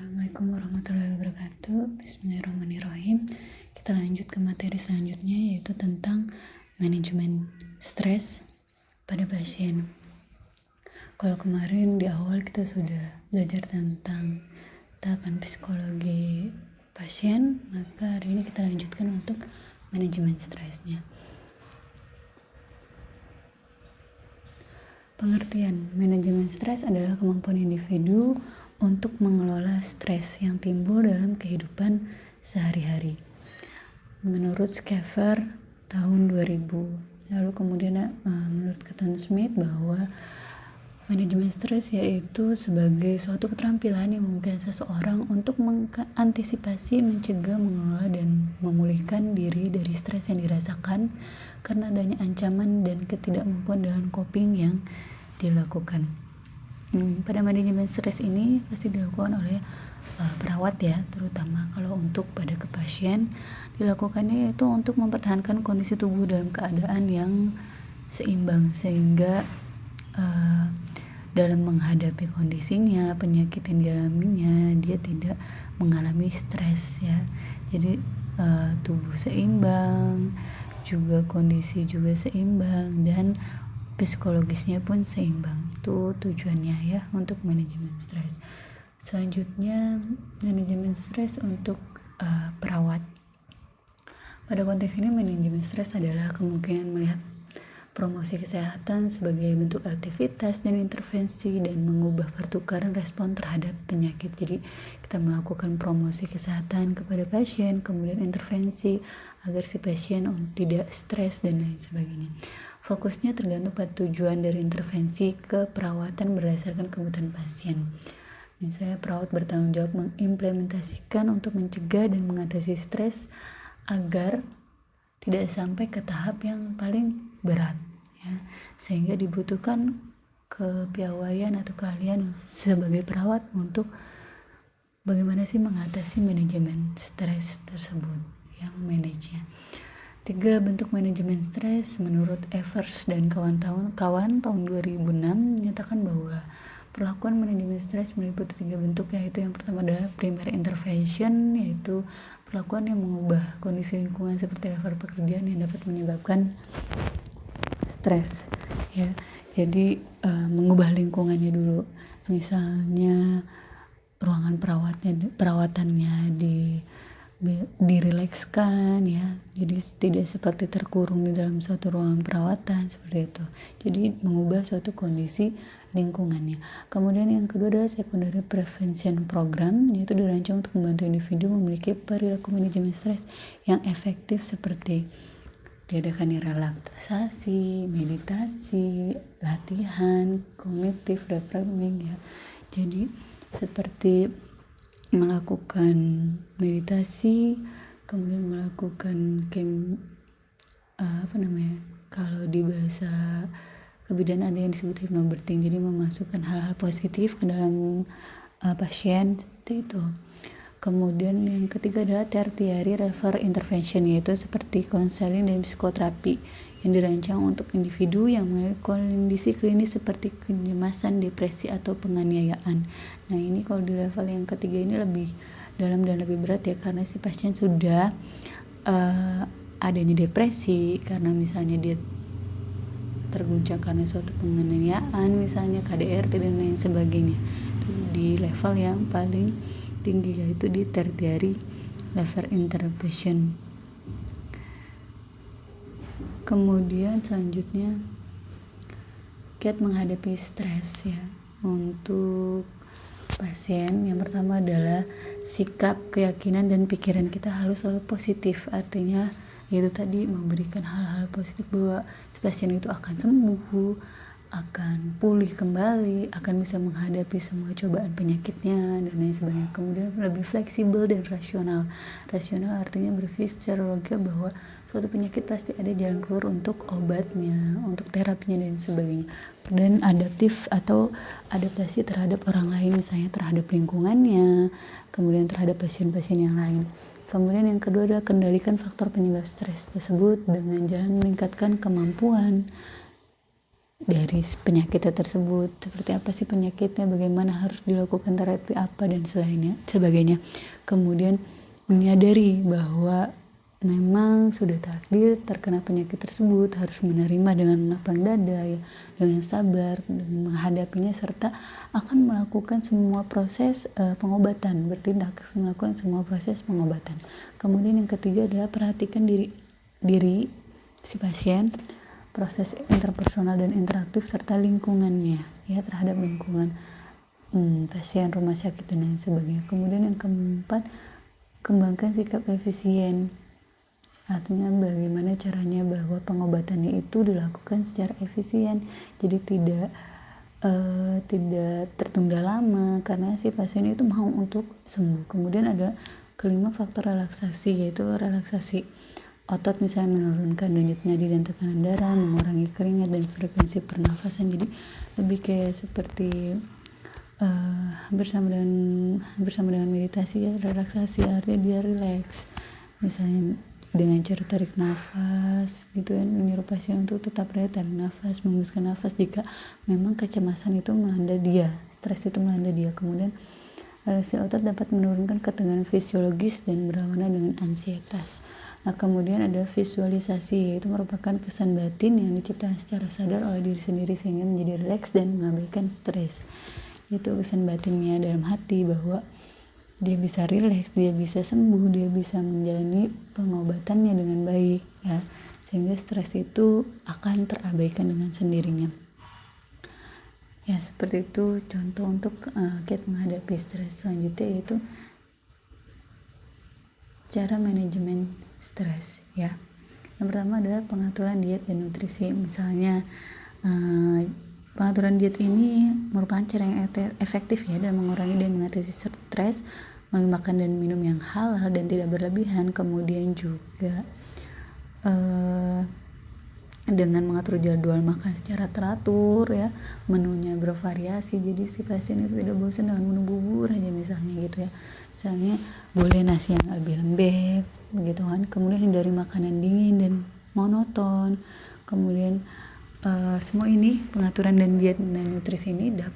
Assalamualaikum warahmatullahi wabarakatuh. Bismillahirrahmanirrahim. Kita lanjut ke materi selanjutnya, yaitu tentang manajemen stres pada pasien. Kalau kemarin di awal kita sudah belajar tentang tahapan psikologi pasien, maka hari ini kita lanjutkan untuk manajemen stresnya. Pengertian manajemen stres adalah kemampuan individu untuk mengelola stres yang timbul dalam kehidupan sehari-hari. Menurut Schaeffer tahun 2000. Lalu kemudian menurut Cotton Smith bahwa manajemen stres yaitu sebagai suatu keterampilan yang memungkinkan seseorang untuk mengantisipasi, mencegah, mengelola, dan memulihkan diri dari stres yang dirasakan karena adanya ancaman dan ketidakmampuan dalam coping yang dilakukan. Pada manajemen stres ini pasti dilakukan oleh perawat ya, terutama kalau untuk pada ke pasien dilakukannya itu untuk mempertahankan kondisi tubuh dalam keadaan yang seimbang sehingga dalam menghadapi kondisinya, penyakit yang dialaminya, dia tidak mengalami stres ya. Jadi tubuh seimbang, juga kondisi juga seimbang, dan psikologisnya pun seimbang. Itu tujuannya ya untuk manajemen stres. Selanjutnya manajemen stres untuk perawat. Pada konteks ini manajemen stres adalah kemungkinan melihat promosi kesehatan sebagai bentuk aktivitas dan intervensi dan mengubah pertukaran respon terhadap penyakit. Jadi kita melakukan promosi kesehatan kepada pasien, kemudian intervensi agar si pasien tidak stres dan lain sebagainya. Fokusnya tergantung pada tujuan dari intervensi ke perawatan berdasarkan kebutuhan pasien. Misalnya perawat bertanggung jawab mengimplementasikan untuk mencegah dan mengatasi stres agar tidak sampai ke tahap yang paling berat ya, sehingga dibutuhkan kepiawaian atau keahlian sebagai perawat untuk bagaimana sih mengatasi manajemen stres tersebut yang memanagenya. 3 bentuk manajemen stres menurut Evers dan kawan-kawan tahun 2006 menyatakan bahwa perlakuan manajemen stres meliputi 3 bentuk, yaitu yang pertama adalah primary intervention, yaitu perlakuan yang mengubah kondisi lingkungan seperti level pekerjaan yang dapat menyebabkan stres ya. Jadi mengubah lingkungannya dulu, misalnya ruangan perawatannya dirilekskan ya, jadi tidak seperti terkurung di dalam suatu ruangan perawatan seperti itu. Jadi mengubah suatu kondisi lingkungannya. Kemudian yang kedua adalah secondary prevention program, yaitu dirancang untuk membantu individu memiliki perilaku manajemen stres yang efektif seperti diadakannya relaksasi, meditasi, latihan kognitif reframing ya. Jadi seperti melakukan meditasi, kemudian melakukan kalau di bahasa kebidanan ada yang disebut hypnobirthing, jadi memasukkan hal-hal positif ke dalam pasien seperti itu. Kemudian yang ketiga adalah tertiary refer intervention, yaitu seperti konseling dan psikoterapi yang dirancang untuk individu yang memiliki kondisi klinis seperti kecemasan, depresi, atau penganiayaan. Nah ini kalau di level yang ketiga ini lebih dalam dan lebih berat ya, karena si pasien sudah adanya depresi karena misalnya dia terguncang karena suatu penganiayaan, misalnya KDRT dan lain sebagainya. Itu di level yang paling tinggi, yaitu di tertiary level intervention. Kemudian selanjutnya kiat menghadapi stres ya untuk pasien. Yang pertama adalah sikap, keyakinan, dan pikiran kita harus selalu positif. Artinya yaitu tadi memberikan hal-hal positif bahwa si pasien itu akan sembuh, akan pulih kembali, akan bisa menghadapi semua cobaan penyakitnya dan lain sebagainya. Kemudian lebih fleksibel dan rasional. Rasional artinya berpikir secara logika bahwa suatu penyakit pasti ada jalan keluar untuk obatnya, untuk terapinya dan sebagainya. Dan adaptif atau adaptasi terhadap orang lain, misalnya terhadap lingkungannya, kemudian terhadap pasien-pasien yang lain. Kemudian yang kedua adalah kendalikan faktor penyebab stres tersebut dengan jalan meningkatkan kemampuan dari penyakitnya tersebut, seperti apa sih penyakitnya, bagaimana harus dilakukan terapi apa dan sebagainya. Kemudian menyadari bahwa memang sudah takdir terkena penyakit tersebut, harus menerima dengan lapang dada ya, dengan sabar dengan menghadapinya, serta akan melakukan semua proses pengobatan, bertindak melakukan semua proses pengobatan. Kemudian yang ketiga adalah perhatikan diri si pasien, proses interpersonal dan interaktif serta lingkungannya ya, terhadap lingkungan pasien, rumah sakit dan lain sebagainya. Kemudian yang keempat, kembangkan sikap efisien. Artinya bagaimana caranya bahwa pengobatannya itu dilakukan secara efisien, jadi tidak tertunda lama karena si pasien itu mau untuk sembuh. Kemudian ada kelima, faktor relaksasi, yaitu relaksasi otot, misalnya menurunkan denyut nadi dan tekanan darah, mengurangi keringat dan frekuensi pernafasan. Jadi lebih kayak seperti bersama dengan meditasi ya, relaksasi artinya dia relax, misalnya dengan cara tarik nafas gitu ya, menyuruh pasien untuk tetap tarik nafas, menghembuskan nafas jika memang kecemasan itu melanda dia, stres itu melanda dia. Kemudian relaksasi otot dapat menurunkan ketegangan fisiologis dan berlawanan dengan ansietas. Nah, kemudian ada visualisasi, yaitu merupakan kesan batin yang diciptakan secara sadar oleh diri sendiri sehingga menjadi rileks dan mengabaikan stres. Itu kesan batinnya dalam hati bahwa dia bisa rileks, dia bisa sembuh, dia bisa menjalani pengobatannya dengan baik ya, sehingga stres itu akan terabaikan dengan sendirinya. Ya, seperti itu contoh untuk kiat menghadapi stres. Selanjutnya yaitu cara manajemen stres ya. Yang pertama adalah pengaturan diet dan nutrisi. Misalnya pengaturan diet ini merupakan cara yang efektif ya dalam mengurangi dan mengatasi stres melalui makan dan minum yang halal dan tidak berlebihan. Kemudian juga dengan mengatur jadwal makan secara teratur ya, menunya bervariasi, jadi si pasien itu tidak bosan dengan menu bubur aja misalnya gitu ya. Misalnya boleh nasi yang lebih lembek gitu kan. Kemudian hindari makanan dingin dan monoton. Kemudian semua ini, pengaturan dan diet dan nutrisi ini tidak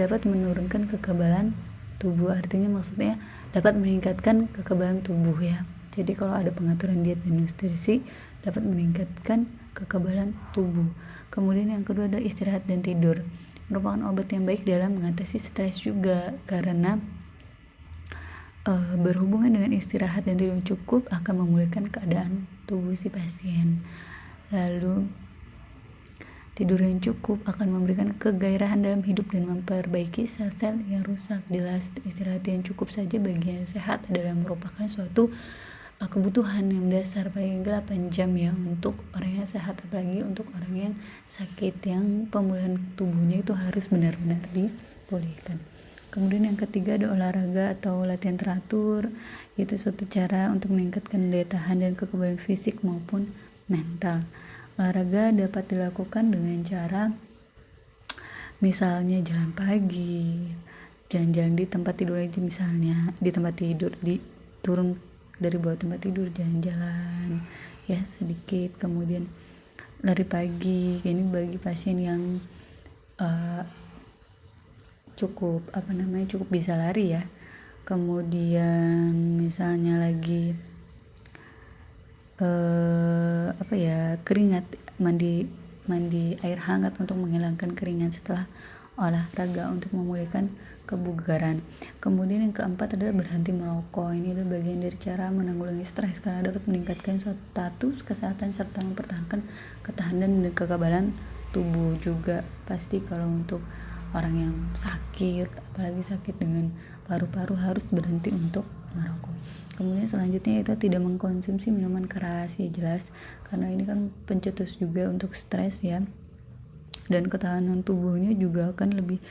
dapat menurunkan kekebalan tubuh, artinya maksudnya dapat meningkatkan kekebalan tubuh ya. Jadi kalau ada pengaturan diet dan nutrisi dapat meningkatkan kekebalan tubuh. Kemudian yang kedua adalah istirahat dan tidur, merupakan obat yang baik dalam mengatasi stres juga, karena berhubungan dengan istirahat dan tidur cukup akan memulihkan keadaan tubuh si pasien. Lalu tidur yang cukup akan memberikan kegairahan dalam hidup dan memperbaiki sel-sel yang rusak. Jelas istirahat yang cukup saja bagi yang sehat adalah merupakan suatu kebutuhan yang dasar, paling 8 jam ya untuk orang yang sehat, apalagi untuk orang yang sakit yang pemulihan tubuhnya itu harus benar-benar dipulihkan. Kemudian yang ketiga ada olahraga atau latihan teratur, yaitu suatu cara untuk meningkatkan daya tahan dan kekebalan fisik maupun mental. Olahraga dapat dilakukan dengan cara misalnya jalan pagi, jalan-jalan di tempat tidur aja, misalnya di tempat tidur, turun dari bawah tempat tidur, jalan-jalan ya sedikit. Kemudian lari pagi, ini bagi pasien yang cukup bisa lari ya. Kemudian misalnya lagi keringat, mandi air hangat untuk menghilangkan keringat setelah olahraga untuk memulihkan kebugaran. Kemudian yang keempat adalah berhenti merokok. Ini adalah bagian dari cara menanggulangi stres karena dapat meningkatkan status kesehatan serta mempertahankan ketahanan dan kekebalan tubuh juga. Pasti kalau untuk orang yang sakit, apalagi sakit dengan paru-paru, harus berhenti untuk merokok. Kemudian selanjutnya itu tidak mengkonsumsi minuman keras, ya jelas karena ini kan pencetus juga untuk stres ya, dan ketahanan tubuhnya juga akan lebih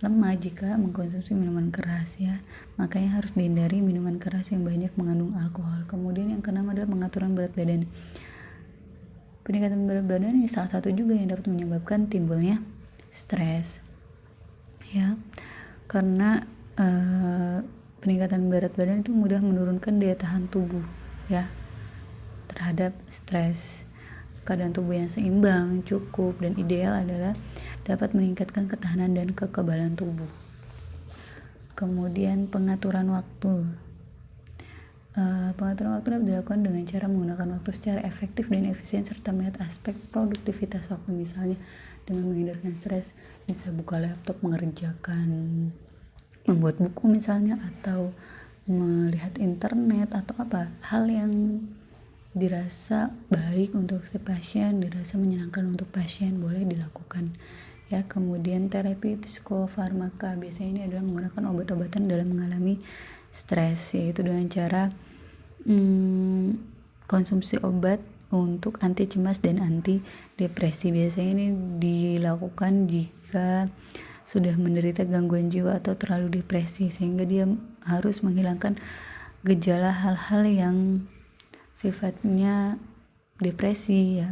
lemah jika mengkonsumsi minuman keras ya. Makanya harus dihindari minuman keras yang banyak mengandung alkohol. Kemudian yang keenam adalah pengaturan berat badan. Peningkatan berat badan ini salah satu juga yang dapat menyebabkan timbulnya stres ya, karena peningkatan berat badan itu mudah menurunkan daya tahan tubuh ya terhadap stres. keadaan tubuh yang seimbang, cukup, dan ideal adalah dapat meningkatkan ketahanan dan kekebalan tubuh. Kemudian pengaturan waktu. Pengaturan waktu dapat dilakukan dengan cara menggunakan waktu secara efektif dan efisien serta melihat aspek produktivitas waktu, misalnya dengan menghindarkan stres, bisa buka laptop mengerjakan, membuat buku misalnya, atau melihat internet atau hal yang dirasa baik untuk si pasien, dirasa menyenangkan untuk pasien, boleh dilakukan ya. Kemudian terapi psikofarmaka, biasanya ini adalah menggunakan obat-obatan dalam mengalami stres, yaitu dengan cara konsumsi obat untuk anti cemas dan anti depresi. Biasanya ini dilakukan jika sudah menderita gangguan jiwa atau terlalu depresi, sehingga dia harus menghilangkan gejala hal-hal yang sifatnya depresi ya,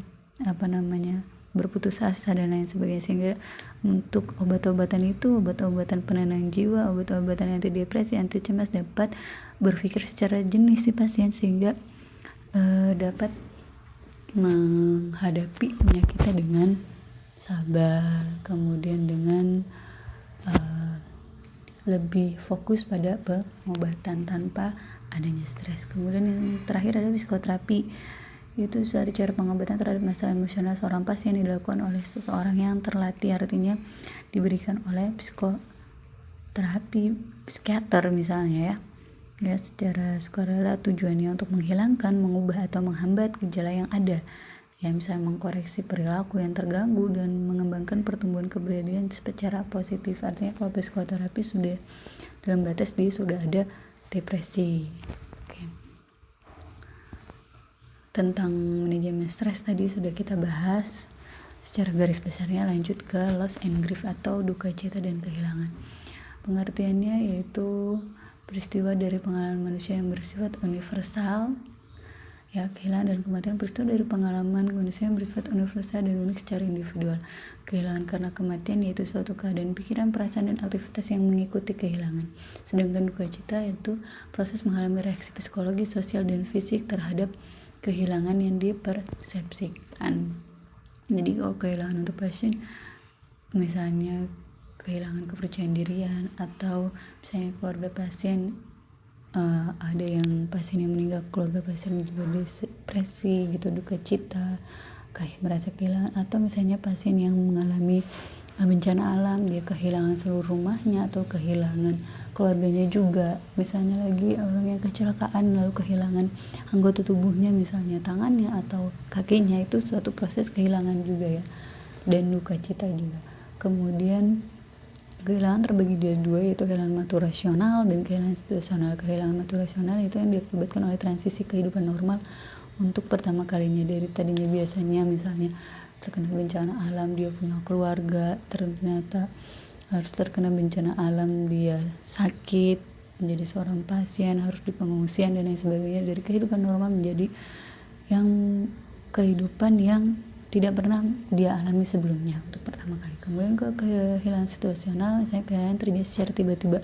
berputus asa dan lain sebagainya. Sehingga untuk obat-obatan itu, obat-obatan penenang jiwa, obat-obatan anti depresi, anti cemas, dapat berpikir secara jernih si pasien, sehingga dapat menghadapi penyakitnya dengan sabar, kemudian dengan lebih fokus pada pengobatan tanpa adanya stres. Kemudian yang terakhir ada psikoterapi, itu suatu cara pengobatan terhadap masalah emosional seorang pasien yang dilakukan oleh seseorang yang terlatih, artinya diberikan oleh psikoterapi psikiater misalnya ya, secara sukarela. Tujuannya untuk menghilangkan, mengubah atau menghambat gejala yang ada ya, misalnya mengkoreksi perilaku yang terganggu dan mengembangkan pertumbuhan kepribadian secara positif. Artinya kalau psikoterapi sudah dalam batas dia sudah ada depresi. Oke. Tentang manajemen stres tadi sudah kita bahas secara garis besarnya. Lanjut ke loss and grief atau duka cita dan kehilangan. Pengertiannya yaitu peristiwa dari pengalaman manusia yang bersifat universal ya, kehilangan dan kematian peristiwa dari pengalaman manusia yang bersifat universal dan unik secara individual. Kehilangan karena kematian yaitu suatu keadaan pikiran, perasaan, dan aktivitas yang mengikuti kehilangan. Sedangkan duka cita yaitu proses mengalami reaksi psikologi, sosial, dan fisik terhadap kehilangan yang dipersepsikan. Jadi kalau kehilangan untuk pasien, misalnya kehilangan kepercayaan dirian, atau misalnya keluarga pasien, ada yang pasien yang meninggal, keluarga pasien juga depresi gitu, duka cita, kayak merasa kehilangan. Atau misalnya pasien yang mengalami bencana alam, dia kehilangan seluruh rumahnya atau kehilangan keluarganya juga, misalnya lagi orang yang kecelakaan lalu kehilangan anggota tubuhnya, misalnya tangannya atau kakinya, itu suatu proses kehilangan juga ya, dan duka cita juga. Kemudian kehilangan terbagi dari dua, yaitu kehilangan maturasional dan kehilangan situasional. Kehilangan maturasional itu yang diakibatkan oleh transisi kehidupan normal untuk pertama kalinya. Dari tadinya biasanya misalnya terkena bencana alam, dia punya keluarga, ternyata harus terkena bencana alam, dia sakit, menjadi seorang pasien, harus di pengungsian dan lain sebagainya. Dari kehidupan normal menjadi yang kehidupan yang tidak pernah dia alami sebelumnya untuk pertama kali. Kemudian ke kehilangan situasional, misalnya kehilangan terjadi secara tiba-tiba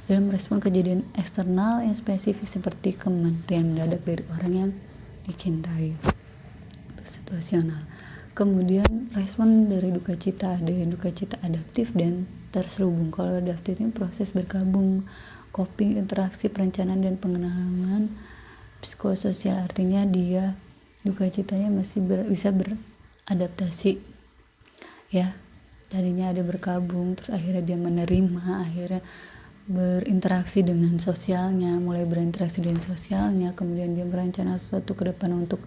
dalam merespon kejadian eksternal yang spesifik seperti kematian mendadak dari orang yang dicintai. Itu situasional. Kemudian respon dari duka cita, ada duka cita adaptif dan terselubung. Kalau adaptif ini proses bergabung, coping, interaksi, perencanaan, dan pengenalan psikososial. Artinya dia duka citanya masih bisa beradaptasi ya, tadinya ada berkabung, terus akhirnya dia menerima, akhirnya berinteraksi dengan sosialnya, mulai berinteraksi dengan sosialnya, kemudian dia berencana sesuatu ke depan untuk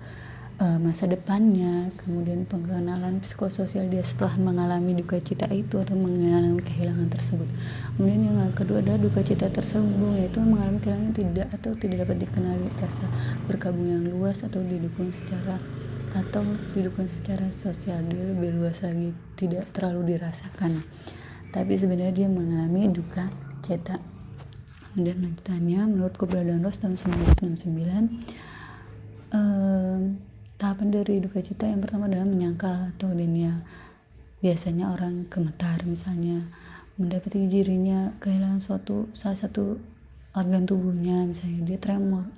masa depannya. Kemudian pengenalan psikososial dia setelah mengalami duka cita itu atau mengalami kehilangan tersebut. Kemudian yang kedua adalah duka cita terselubung, yaitu mengalami kehilangan tidak dapat dikenali, rasa berkabung yang luas atau didukung secara sosial, dia lebih luas lagi, tidak terlalu dirasakan, tapi sebenarnya dia mengalami duka cita. Kemudian lanjutannya, menurut keberadaan Ross tahun 1969, tahapan dari duka cita yang pertama adalah menyangkal atau denial. Biasanya orang gemetar, misalnya mendapati dirinya kehilangan salah satu organ tubuhnya, misalnya dia tremor,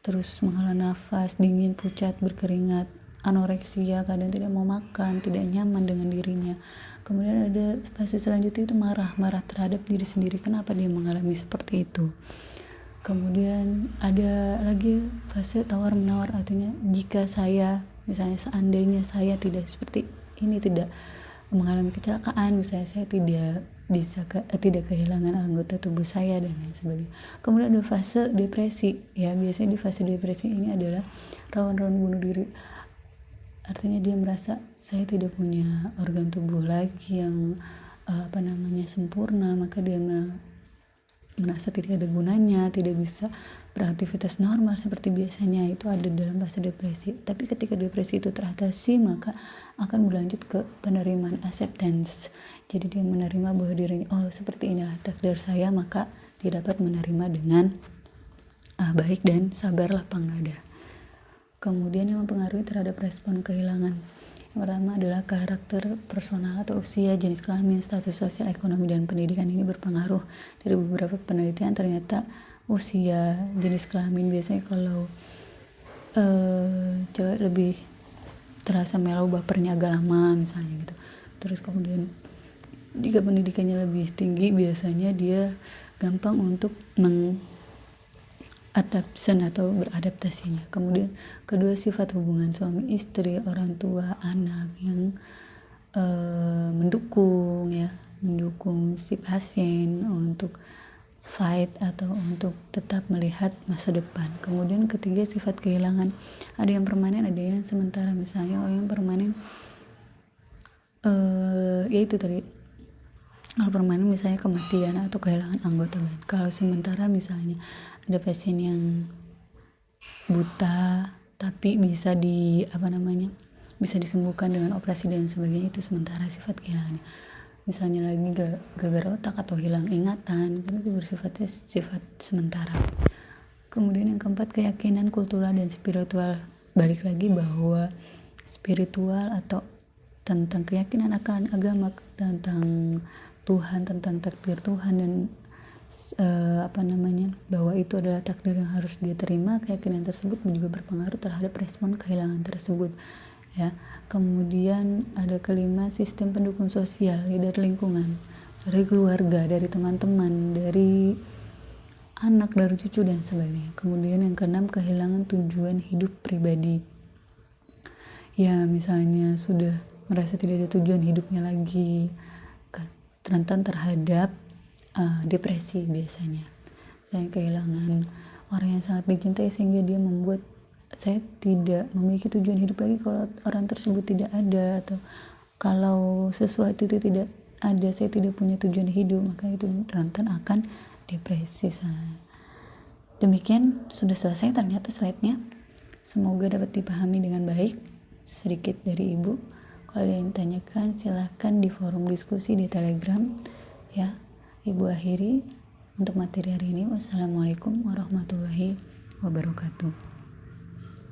terus menghela nafas, dingin, pucat, berkeringat, anoreksia, kadang tidak mau makan, tidak nyaman dengan dirinya. Kemudian ada fase selanjutnya itu marah terhadap diri sendiri, kenapa dia mengalami seperti itu. Kemudian ada lagi fase tawar menawar, artinya jika saya, misalnya seandainya saya tidak seperti ini, tidak mengalami kecelakaan, misalnya saya tidak bisa tidak kehilangan anggota tubuh saya dan lain sebagainya. Kemudian ada fase depresi, ya biasanya di fase depresi ini adalah rawan-rawan bunuh diri, artinya dia merasa saya tidak punya organ tubuh lagi yang sempurna, maka dia merasa tidak ada gunanya, tidak bisa beraktivitas normal seperti biasanya. Itu ada dalam fase depresi. Tapi ketika depresi itu teratasi, maka akan berlanjut ke penerimaan, acceptance. Jadi dia menerima bahwa dirinya, oh seperti inilah takdir saya, maka dia dapat menerima dengan baik dan sabar lapang dada. Kemudian yang mempengaruhi terhadap respon kehilangan, yang pertama adalah karakter personal atau usia, jenis kelamin, status sosial, ekonomi, dan pendidikan. Ini berpengaruh. Dari beberapa penelitian ternyata usia, jenis kelamin, biasanya kalau cewek lebih terasa mellow, bapernya agak lama misalnya gitu. Terus kemudian jika pendidikannya lebih tinggi, biasanya dia gampang untuk adaptation atau beradaptasinya. Kemudian kedua, sifat hubungan suami istri, orang tua, anak yang mendukung si pasien untuk fight atau untuk tetap melihat masa depan. Kemudian ketiga, sifat kehilangan, ada yang permanen, ada yang sementara. Misalnya orang yang permanen yaitu tadi, kalau permanen misalnya kematian atau kehilangan anggota badan. Kalau sementara misalnya ada pasien yang buta tapi bisa bisa disembuhkan dengan operasi dan sebagainya, itu sementara sifat kehilangannya. Misalnya lagi gagal otak atau hilang ingatan, kan itu bersifatnya sifat sementara. Kemudian yang keempat, keyakinan kultural dan spiritual. Balik lagi bahwa spiritual atau tentang keyakinan akan agama, tentang Tuhan, tentang takdir Tuhan, dan bahwa itu adalah takdir yang harus dia terima. Keyakinan tersebut juga berpengaruh terhadap respon kehilangan tersebut, ya. Kemudian ada kelima, sistem pendukung sosial, dari lingkungan, dari keluarga, dari teman-teman, dari anak, dari cucu, dan sebagainya. Kemudian yang keenam, kehilangan tujuan hidup pribadi, ya misalnya sudah merasa tidak ada tujuan hidupnya lagi, rentan terhadap depresi biasanya. Saya kehilangan orang yang sangat dicintai sehingga dia membuat saya tidak memiliki tujuan hidup lagi kalau orang tersebut tidak ada, atau kalau sesuatu itu tidak ada, saya tidak punya tujuan hidup, maka itu rentan akan depresi. Demikian, sudah selesai ternyata slide-nya. Semoga dapat dipahami dengan baik. Sedikit dari Ibu. Kalau ada yang tanyakan, silahkan di forum diskusi di Telegram, ya. Ibu akhiri untuk materi hari ini. Wassalamualaikum warahmatullahi wabarakatuh.